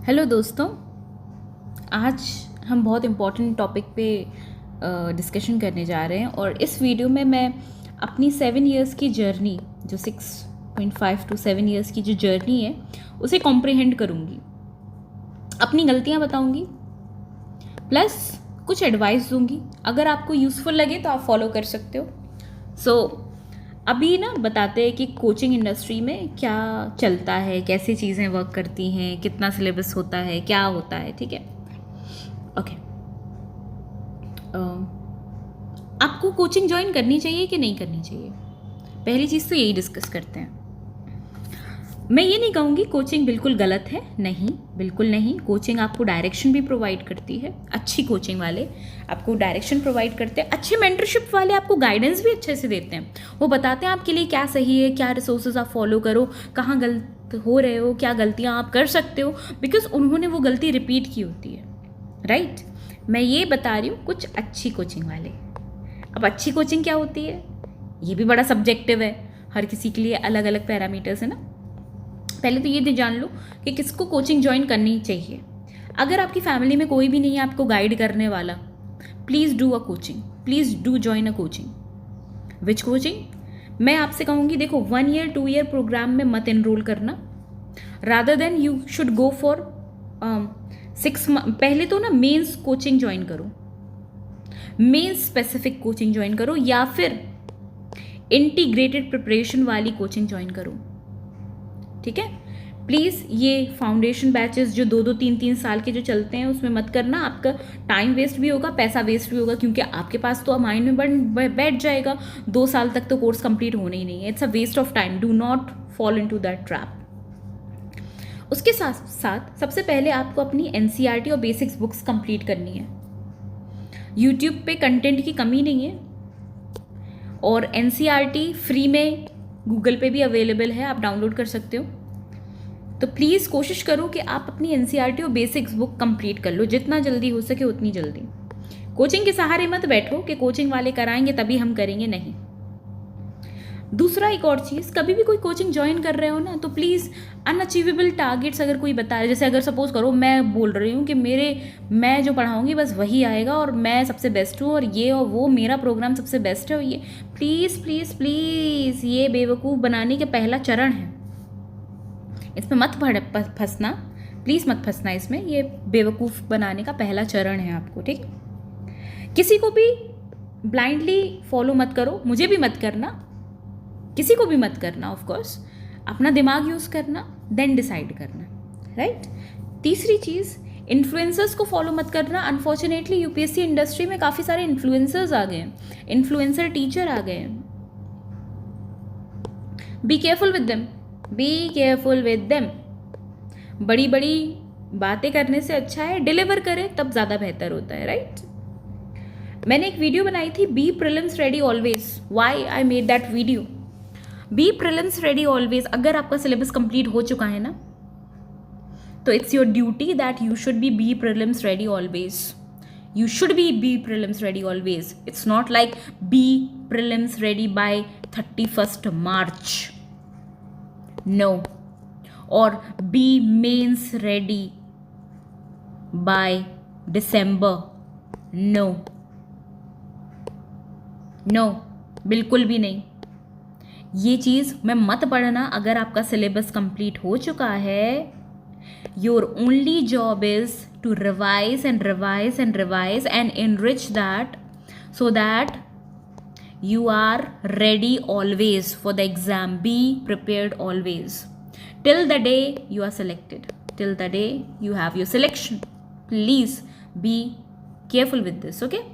Hello दोस्तों। आज हम बहुत इम्पोर्टेंट टॉपिक पे डिस्कशन करने जा रहे हैं और इस वीडियो में मैं अपनी 7 इयर्स की जर्नी, जो 6.5 to 7 इयर्स की जो जर्नी है उसे कॉम्प्रिहेंड करूँगी, अपनी गलतियाँ बताऊँगी, प्लस कुछ एडवाइस दूँगी। अगर आपको यूज़फुल लगे तो आप फॉलो कर सकते हो। अभी ना बताते हैं कि कोचिंग इंडस्ट्री में क्या चलता है, कैसे चीज़ें वर्क करती हैं, कितना सिलेबस होता है, क्या होता है। ठीक है, ओके। आपको कोचिंग ज्वाइन करनी चाहिए कि नहीं करनी चाहिए, पहली चीज़ तो यही डिस्कस करते हैं। मैं ये नहीं कहूँगी कोचिंग बिल्कुल गलत है, नहीं, बिल्कुल नहीं। कोचिंग आपको डायरेक्शन भी प्रोवाइड करती है। अच्छी कोचिंग वाले आपको डायरेक्शन प्रोवाइड करते हैं, अच्छे मेंटरशिप वाले आपको गाइडेंस भी अच्छे से देते हैं। वो बताते हैं आपके लिए क्या सही है, क्या रिसोर्सेज आप फॉलो करो, कहाँ गलत हो रहे हो, क्या गलतियाँ आप कर सकते हो, बिकॉज उन्होंने वो गलती रिपीट की होती है, राइट। मैं ये बता रही हूँ कुछ अच्छी कोचिंग वाले। अब अच्छी कोचिंग क्या होती है, ये भी बड़ा सब्जेक्टिव है, हर किसी के लिए अलग अलग पैरामीटर्स है ना। पहले तो ये जान लो कि किसको कोचिंग ज्वाइन करनी चाहिए। अगर आपकी फैमिली में कोई भी नहीं है आपको गाइड करने वाला, please do a coaching, please do join a coaching. Which coaching? मैं आपसे कहूँगी, देखो 1 year 2 year प्रोग्राम में मत एनरोल करना, rather than you should go for 6 month। पहले तो ना मेंस कोचिंग ज्वाइन करो, मेंस स्पेसिफिक कोचिंग ज्वाइन करो, या फिर इंटीग्रेटेड प्रिपरेशन वाली कोचिंग ज्वाइन करो। ठीक है, प्लीज़ ये फाउंडेशन बैचेस जो 2-3 साल के जो चलते हैं उसमें मत करना। आपका टाइम वेस्ट भी होगा, पैसा वेस्ट भी होगा, क्योंकि आपके पास तो माइंड में बैठ जाएगा 2 साल तक तो कोर्स कंप्लीट होना ही नहीं है। It's a waste of time, do not fall into that trap. उसके साथ साथ सबसे पहले आपको अपनी NCERT और बेसिक्स बुक्स कंप्लीट करनी है। यूट्यूब पे कंटेंट की कमी नहीं है और NCERT फ्री में गूगल पे भी अवेलेबल है, आप डाउनलोड कर सकते हो। तो प्लीज़ कोशिश करो कि आप अपनी NCERT और बेसिक्स बुक कंप्लीट कर लो, जितना जल्दी हो सके उतनी जल्दी। कोचिंग के सहारे मत बैठो कि कोचिंग वाले कराएंगे तभी हम करेंगे, नहीं। दूसरा, एक और चीज़, कभी भी कोई कोचिंग ज्वाइन कर रहे हो ना तो प्लीज़ अनअचीवेबल टारगेट्स अगर कोई बता रहा है, जैसे अगर सपोज करो मैं बोल रही हूँ कि मैं जो पढ़ाऊँगी बस वही आएगा और मैं सबसे बेस्ट हूँ और ये और वो, मेरा प्रोग्राम सबसे बेस्ट है और ये, प्लीज़ प्लीज़ प्लीज़, ये बेवकूफ़ बनाने का पहला चरण है, इसमें मत फंसना, प्लीज़ मत फंसना इसमें। ये बेवकूफ़ बनाने का पहला चरण है आपको, ठीक। किसी को भी ब्लाइंडली फॉलो मत करो, मुझे भी मत करना, किसी को भी मत करना। ऑफ कोर्स अपना दिमाग यूज़ करना, देन डिसाइड करना, राइट। तीसरी चीज़, इन्फ्लुएंसर्स को फॉलो मत करना। अनफॉर्चुनेटली UPSC इंडस्ट्री में काफ़ी सारे इन्फ्लुएंसर्स आ गए हैं, इन्फ्लुएंसर टीचर आ गए हैं। B careful with them, B careful with them. बड़ी बड़ी बातें करने से अच्छा है डिलीवर करें, तब ज़्यादा बेहतर होता है, राइट। मैंने एक वीडियो बनाई थी, be prelims ready always. Why I made that video? Be prelims ready always. अगर आपका सिलेबस कंप्लीट हो चुका है ना तो it's your duty that you should be prelims ready always. You should be prelims ready always. It's not like be prelims ready by 31st March. No. Or be mains ready by December. No. No. बिल्कुल भी नहीं। ये चीज़ में मत पढ़ना। अगर आपका syllabus complete हो चुका है, your only job is to revise and revise and revise and enrich that so that you are ready always for the exam. Be prepared always till the day you are selected, till the day you have your selection. Please be careful with this, okay?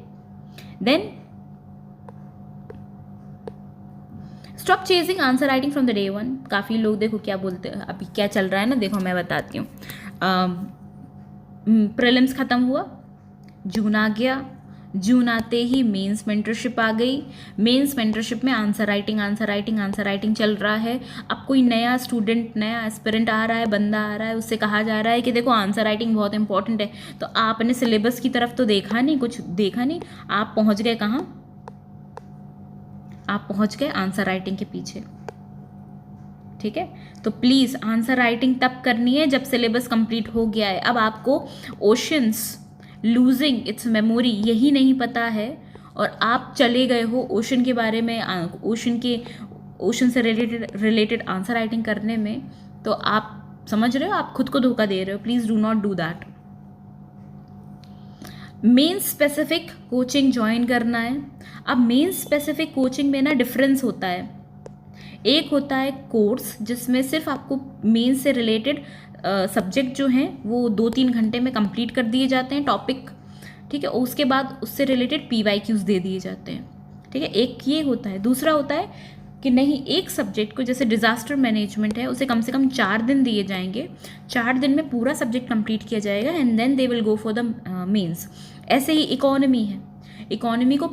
Then stop chasing answer writing from the day one. काफ़ी लोग देखो क्या बोलते हैं, अभी क्या चल रहा है ना, देखो मैं बताती हूँ। प्रीलिम्स ख़त्म हुआ, जून आ गया, जून आते ही मेंस मेंटरशिप आ गई। मेंस मेंटरशिप में आंसर राइटिंग चल रहा है। अब कोई नया स्टूडेंट, नया एस्पिरेंट आ रहा है, बंदा आ रहा है, उससे कहा जा रहा है कि देखो आंसर राइटिंग बहुत इंपॉर्टेंट है। तो आपने सिलेबस की तरफ तो देखा नहीं, कुछ देखा नहीं, आप पहुँच गए कहाँ? आप पहुंच गए आंसर राइटिंग के पीछे, ठीक है। तो प्लीज़ आंसर राइटिंग तब करनी है जब सिलेबस कंप्लीट हो गया है। अब आपको ओशंस लूजिंग इट्स मेमोरी यही नहीं पता है और आप चले गए हो ओशन के बारे में, ओशन से रिलेटेड आंसर राइटिंग करने में, तो आप समझ रहे हो आप खुद को धोखा दे रहे हो। Please do not do that. Main specific coaching join करना है। अब मेन स्पेसिफिक कोचिंग में ना डिफरेंस होता है। एक होता है कोर्स जिसमें सिर्फ आपको मेन से रिलेटेड सब्जेक्ट जो हैं वो 2-3 घंटे में कंप्लीट कर दिए जाते हैं टॉपिक, ठीक है। उसके बाद उससे रिलेटेड PYQs दे दिए जाते हैं, ठीक है। एक ये होता है। दूसरा होता है कि नहीं, एक सब्जेक्ट को, जैसे डिज़ास्टर मैनेजमेंट है, उसे कम से कम 4 दिन दिए जाएंगे, 4 दिन में पूरा सब्जेक्ट कंप्लीट किया जाएगा and then they will go for the mains. ऐसे ही इकोनॉमी है, इकोनॉमी को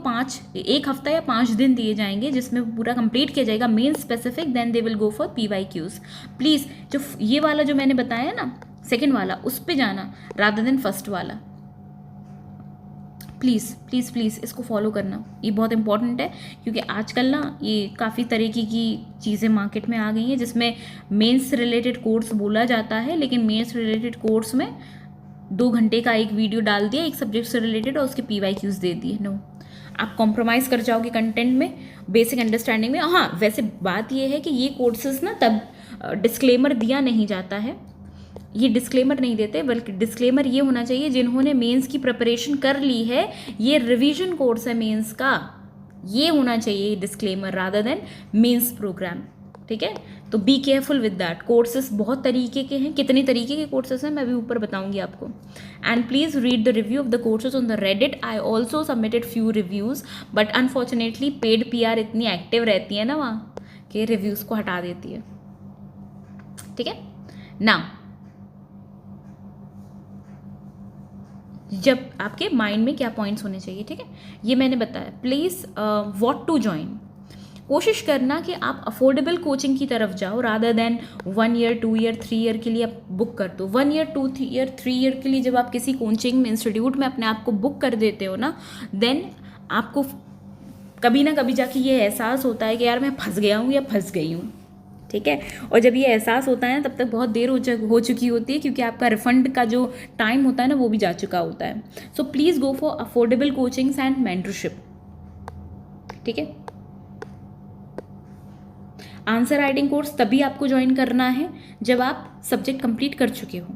1 हफ्ता या 5 दिन दिए जाएंगे जिसमें पूरा कंप्लीट किया जाएगा main specific, then they will go for PYQs। Please जो ये वाला जो मैंने बताया ना, सेकेंड वाला, उस पे जाना रादर देन फर्स्ट वाला। प्लीज़ प्लीज़ प्लीज़ इसको फॉलो करना, ये बहुत इंपॉर्टेंट है। क्योंकि आजकल ना ये काफ़ी तरीके की चीज़ें मार्केट में आ गई हैं जिसमें मेंस रिलेटेड कोर्स बोला जाता है, लेकिन मेंस रिलेटेड कोर्स में 2 घंटे का एक वीडियो डाल दिया एक सब्जेक्ट से रिलेटेड और उसके PYQs दे दिए। नो, आप कॉम्प्रोमाइज़ कर जाओगे कंटेंट में, बेसिक अंडरस्टैंडिंग में। हाँ, वैसे बात ये है कि ये कोर्सेज ना तब डिस्क्लेमर दिया नहीं जाता है, ये डिस्क्लेमर नहीं देते, बल्कि डिस्क्लेमर ये होना चाहिए जिन्होंने मेंस की प्रिपरेशन कर ली है, ये रिवीजन कोर्स है मेंस का, ये होना चाहिए disclaimer rather than mains program, ठीक है। तो be careful with that. Courses बहुत तरीके के हैं, कितने तरीके के कोर्सेज हैं मैं अभी ऊपर बताऊंगी आपको। And please read the review of the courses on the Reddit. I also submitted few reviews, but unfortunately paid PR इतनी एक्टिव रहती है ना वहाँ कि रिव्यूज़ को हटा देती है, ठीक है ना। जब आपके माइंड में क्या पॉइंट्स होने चाहिए, ठीक है, ये मैंने बताया। प्लीज़ व्हाट टू ज्वाइन, कोशिश करना कि आप अफोर्डेबल कोचिंग की तरफ जाओ rather than 1 year 2 year 3 year के लिए आप बुक कर दो। 1 ईयर 2 ईयर 3 ईयर के लिए जब आप किसी कोचिंग में, इंस्टीट्यूट में अपने आप को बुक कर देते हो ना, देन आपको कभी ना कभी जाके ये एहसास होता है कि यार मैं फंस गया हूँ या फंस गई हूँ, ठीक है। और जब ये एहसास होता है ना, तब तक बहुत देर हो चुकी होती है, क्योंकि आपका रिफंड का जो टाइम होता है ना वो भी जा चुका होता है। So please go for affordable coachings and mentorship, ठीक है। आंसर राइटिंग कोर्स तभी आपको ज्वाइन करना है जब आप सब्जेक्ट कंप्लीट कर चुके हो,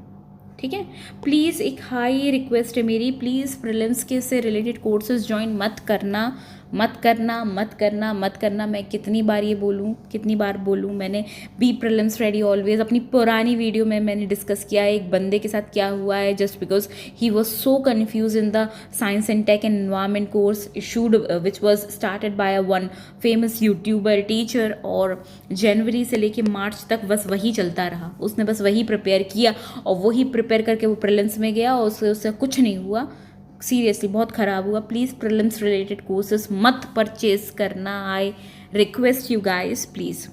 ठीक है। प्लीज़ एक हाई रिक्वेस्ट है मेरी, प्लीज़ प्रीलिम्स के से रिलेटेड कोर्सेज ज्वाइन मत करना, मत करना, मत करना, मत करना। मैं कितनी बार ये बोलूँ, कितनी बार बोलूँ। मैंने बी प्रीलिम्स रेडी ऑलवेज अपनी पुरानी वीडियो में मैंने डिस्कस किया है एक बंदे के साथ क्या हुआ है, just because he was so confuse in the science and tech and environment course issued which was started by one famous youtuber teacher, और जनवरी से लेके मार्च तक बस वही चलता रहा, उसने बस वही प्रिपेयर किया और वही प्रिपेयर करके वो प्रीलिम्स में गया और उससे कुछ नहीं हुआ। सीरियसली बहुत ख़राब हुआ। प्लीज़ प्रीलिम्स रिलेटेड कोर्सेज मत परचेज करना। I request you guys, please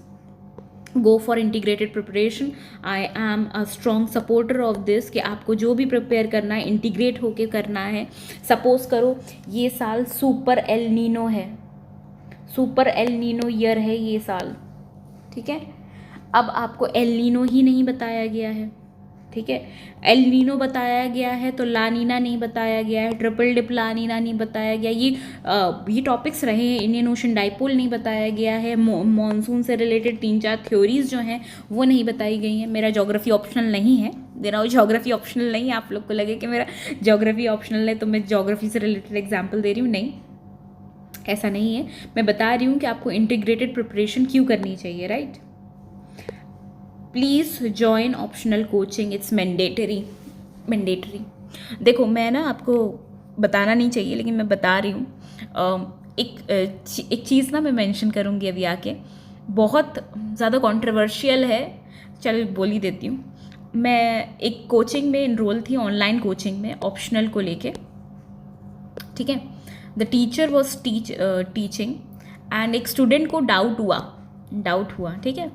go for integrated preparation. I am a strong supporter of this कि आपको जो भी प्रिपेयर करना है इंटीग्रेट होके करना है। सपोज करो ये साल सुपर एल नीनो है, सुपर एल नीनो ईयर है ये साल, ठीक है। अब आपको एल नीनो ही नहीं बताया गया है, ठीक है। एल नीनो बताया गया है तो ला नीना नहीं बताया गया है, ट्रिपल डिप ला नीना नहीं बताया गया। ये टॉपिक्स रहे हैं। इंडियन ओशन डाइपोल नहीं बताया गया है। मॉनसून से रिलेटेड 3-4 थ्योरीज जो हैं वो नहीं बताई गई हैं। मेरा ज्योग्राफी ऑप्शनल नहीं है, मेरा ज्योग्राफी ऑप्शनल नहीं है। आप लोग को लगे कि मेरा ज्योग्राफी ऑप्शनल है तो मैं ज्योग्राफी से रिलेटेड एग्जाम्पल दे रही हूँ, नहीं, ऐसा नहीं है। मैं बता रही हूँ कि आपको इंटीग्रेटेड प्रिपरेशन क्यों करनी चाहिए, right. Please join optional coaching, it's mandatory. देखो मैं ना आपको बताना नहीं चाहिए लेकिन मैं बता रही हूँ। एक चीज़ ना मैं मेंशन करूँगी अभी आके, बहुत ज़्यादा कंट्रोवर्शियल है, चल बोल ही देती हूँ। मैं एक कोचिंग में इनरोल थी, ऑनलाइन कोचिंग में, ऑप्शनल को लेके, ठीक है। The teacher was teaching and एक स्टूडेंट को डाउट हुआ, ठीक है।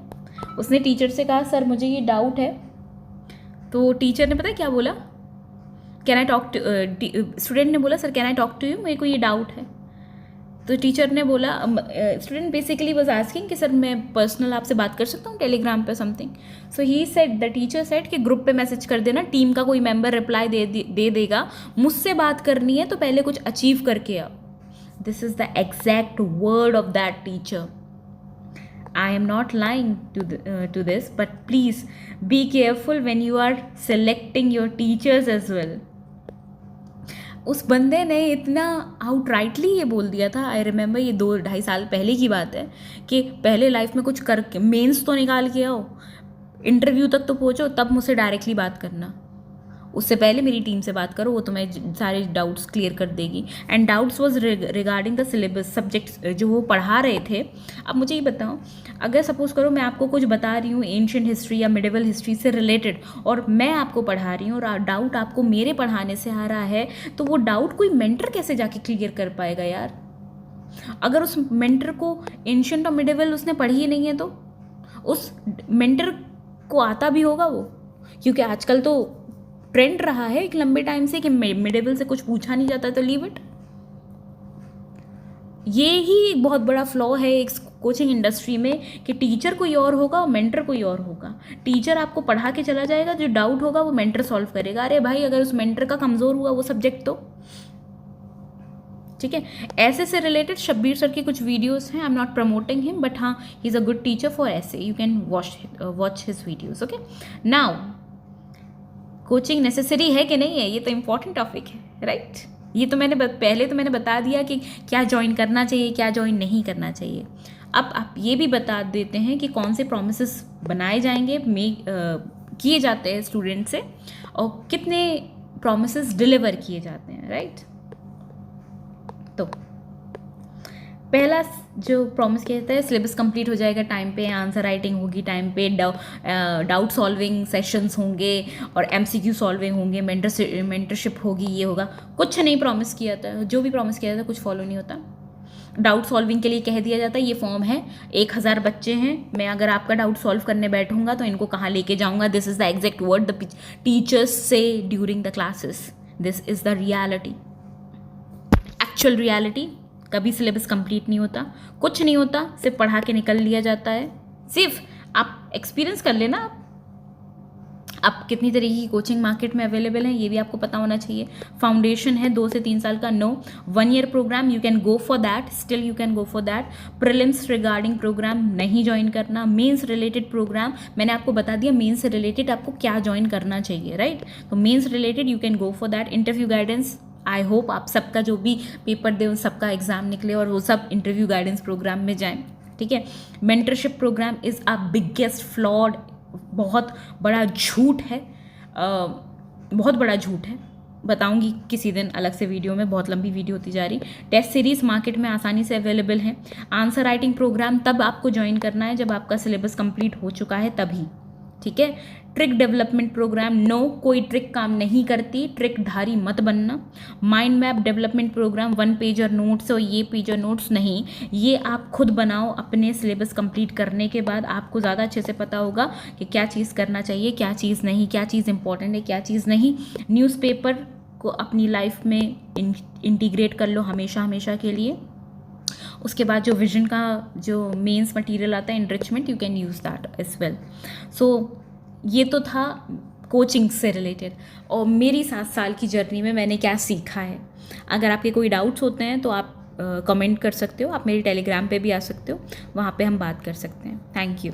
उसने टीचर से कहा सर मुझे ये डाउट है, तो टीचर ने पता है क्या बोला, can I talk to, student ने बोला sir can I talk to you, मेरे को ये डाउट है। तो टीचर ने बोला, स्टूडेंट बेसिकली वाज आस्किंग कि सर मैं पर्सनल आपसे बात कर सकता हूँ टेलीग्राम पे something. So he said, the teacher said कि ग्रुप पे मैसेज कर देना, टीम का कोई मेंबर रिप्लाई दे देगा. मुझसे बात करनी है तो पहले कुछ अचीव करके आओ. This is the exact word of that teacher. I am not lying to this, but please be careful when you are selecting your teachers as well. उस बंदे ने इतना आउटराइटली ये बोल दिया था. आई रिमेंबर, ये 2-2.5 साल पहले की बात है, कि पहले लाइफ में कुछ करके मेंस तो निकाल के आओ, इंटरव्यू तक तो पहुँचो, तब मुझसे डायरेक्टली बात करना. उससे पहले मेरी टीम से बात करो, वो तुम्हें सारे डाउट्स क्लियर कर देगी. And doubts was regarding the syllabus, subjects जो वो पढ़ा रहे थे. अब मुझे ये बताओ, अगर सपोज करो मैं आपको कुछ बता रही हूँ एंशिएंट हिस्ट्री या मिडिवल हिस्ट्री से रिलेटेड, और मैं आपको पढ़ा रही हूँ और डाउट आपको मेरे पढ़ाने से आ रहा है, तो वो डाउट कोई मेंटर कैसे जाके क्लियर कर पाएगा यार? अगर उस मेंटर को एंशिएंट और मिडिवल उसने पढ़ी ही नहीं है, तो उस मेंटर को आता भी होगा वो? क्योंकि आजकल तो ट्रेंड रहा है एक लंबे टाइम से कि मिडिवल से कुछ पूछा नहीं जाता, तो लीव इट. ये ही बहुत बड़ा फ्लॉ है एक कोचिंग इंडस्ट्री में, कि टीचर कोई और होगा और मेंटर कोई और होगा. टीचर आपको पढ़ा के चला जाएगा, जो डाउट होगा वो मेंटर सॉल्व करेगा. अरे भाई, अगर उस मेंटर का कमज़ोर हुआ वो सब्जेक्ट, तो ठीक है. ऐसे से रिलेटेड शब्बीर सर की कुछ वीडियोस हैं. I am not promoting him, but हाँ, he is a good teacher for ऐसे. You can watch his videos. Okay, now coaching necessary है कि नहीं है, ये तो इम्पॉर्टेंट टॉपिक है, राइट? ये तो पहले तो मैंने बता दिया कि क्या ज्वाइन करना चाहिए, क्या ज्वाइन नहीं करना चाहिए. अब आप ये भी बता देते हैं कि कौन से प्रोमिसेस बनाए जाएंगे, किए जाते हैं स्टूडेंट से, और कितने प्रोमिसेस डिलीवर किए जाते हैं, राइट? तो पहला जो प्रॉमिस किया जाता है, सिलेबस कंप्लीट हो जाएगा टाइम पे, आंसर राइटिंग होगी टाइम पे, डाउट सॉल्विंग सेशंस होंगे और एमसीक्यू सॉल्विंग होंगे, मेंटरशिप होगी, ये होगा. कुछ नहीं प्रॉमिस किया था. जो भी प्रॉमिस किया जाता है कुछ फॉलो नहीं होता. डाउट सॉल्विंग के लिए कह दिया जाता है ये फॉर्म है, 1000 बच्चे हैं, मैं अगर आपका डाउट सॉल्व करने बैठूंगा तो इनको कहाँ लेके जाऊंगा. This is the exact word the teachers से during the classes. This is the reality, actual reality. कभी सिलेबस कंप्लीट नहीं होता, कुछ नहीं होता, सिर्फ पढ़ा के निकल लिया जाता है. सिर्फ आप एक्सपीरियंस कर लेना. आप कितनी तरीके की कोचिंग मार्केट में अवेलेबल है ये भी आपको पता होना चाहिए. फाउंडेशन है 2 से 3 साल का, no. 1 year program, you can go for that, still you can go for that. Prelims regarding program नहीं ज्वाइन करना. मेंस रिलेटेड प्रोग्राम मैंने आपको बता दिया, मेंस से रिलेटेड आपको क्या ज्वाइन करना चाहिए, राइट? तो mains related you can go for that. Interview guidance, I hope आप सबका जो भी पेपर दे उन सबका एग्जाम निकले और वो सब इंटरव्यू गाइडेंस प्रोग्राम में जाएं, ठीक है. Mentorship program is a biggest flawed, बहुत बड़ा झूठ है, बहुत बड़ा झूठ है. बताऊंगी किसी दिन अलग से वीडियो में, बहुत लंबी वीडियो होती जा रही. टेस्ट सीरीज मार्केट में आसानी से अवेलेबल है. आंसर राइटिंग प्रोग्राम तब आपको ज्वाइन करना है जब आपका सिलेबस कंप्लीट हो चुका है, तभी, ठीक है. ट्रिक डेवलपमेंट प्रोग्राम, नो, कोई ट्रिक काम नहीं करती, ट्रिक धारी मत बनना. Mind map development program, 1 pager notes और ये पेजर नोट्स नहीं, ये आप खुद बनाओ. अपने सिलेबस कंप्लीट करने के बाद आपको ज़्यादा अच्छे से पता होगा कि क्या चीज़ करना चाहिए, क्या चीज़ नहीं, क्या चीज़ इंपॉर्टेंट है, क्या चीज़ नहीं. न्यूज़पेपर को अपनी लाइफ में इंटीग्रेट कर लो हमेशा हमेशा के लिए. उसके बाद जो विजन का जो मेंस मटेरियल आता है, enrichment, you can use that as well. So ये तो था कोचिंग से रिलेटेड, और मेरी 7 साल की जर्नी में मैंने क्या सीखा है. अगर आपके कोई डाउट्स होते हैं तो आप कमेंट कर सकते हो. आप मेरे टेलीग्राम पे भी आ सकते हो, वहाँ पे हम बात कर सकते हैं. Thank you.